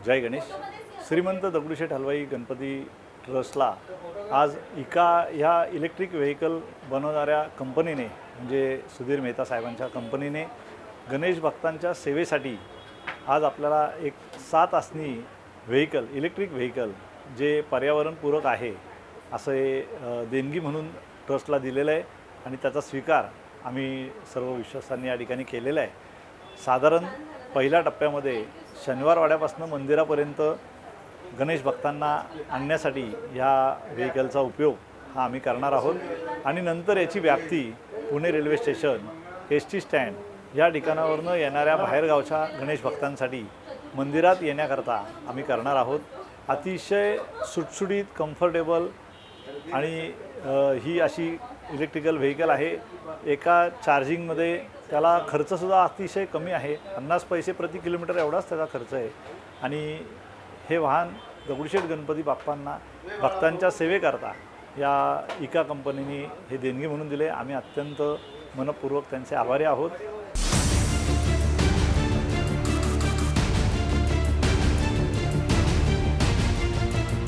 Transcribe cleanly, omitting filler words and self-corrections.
जय गणेश. श्रीमंत दगडूशेठ हलवाई गणपती ट्रस्टला आज इका ह्या इलेक्ट्रिक व्हेकल बनवणाऱ्या कंपनीने म्हणजे सुधीर मेहता साहेबांच्या कंपनीने गणेश भक्तांच्या सेवेसाठी आज आपल्याला एक 7 आसनी व्हेकल इलेक्ट्रिक व्हेकल जे पर्यावरणपूरक आहे असे देणगी म्हणून ट्रस्टला दिलेलं आहे आणि त्याचा स्वीकार आम्ही सर्व विश्वासांनी या ठिकाणी केलेला आहे. साधारण पहिल्या टप्प्यामध्ये शनिवारवाड्यापासून मंदिरापर्यंत गणेश भक्तांना आणण्यासाठी ह्या व्हेकलचा उपयोग हा आम्ही करणार आहोत आणि नंतर याची व्याप्ती Pune railway station, S T stand या ठिकाणावरून येणाऱ्या बाहेरगावच्या गणेश भक्तांसाठी मंदिरात येण्याकरता आम्ही करणार आहोत. अतिशय सुटसुटीत कम्फर्टेबल आणि ही अशी इलेक्ट्रिकल व्हेकल आहे. एका चार्जिंगमध्ये त्याला खर्चसुद्धा अतिशय कमी आहे. 50 पैसे प्रति किलोमीटर एवढाच त्याचा खर्च आहे आणि हे वाहन दगडूशेठ गणपती बाप्पांना भक्तांच्या सेवेकरता या इका कंपनीने हे देणगी म्हणून दिले. आम्ही अत्यंत मनपूर्वक त्यांचे आभारी आहोत.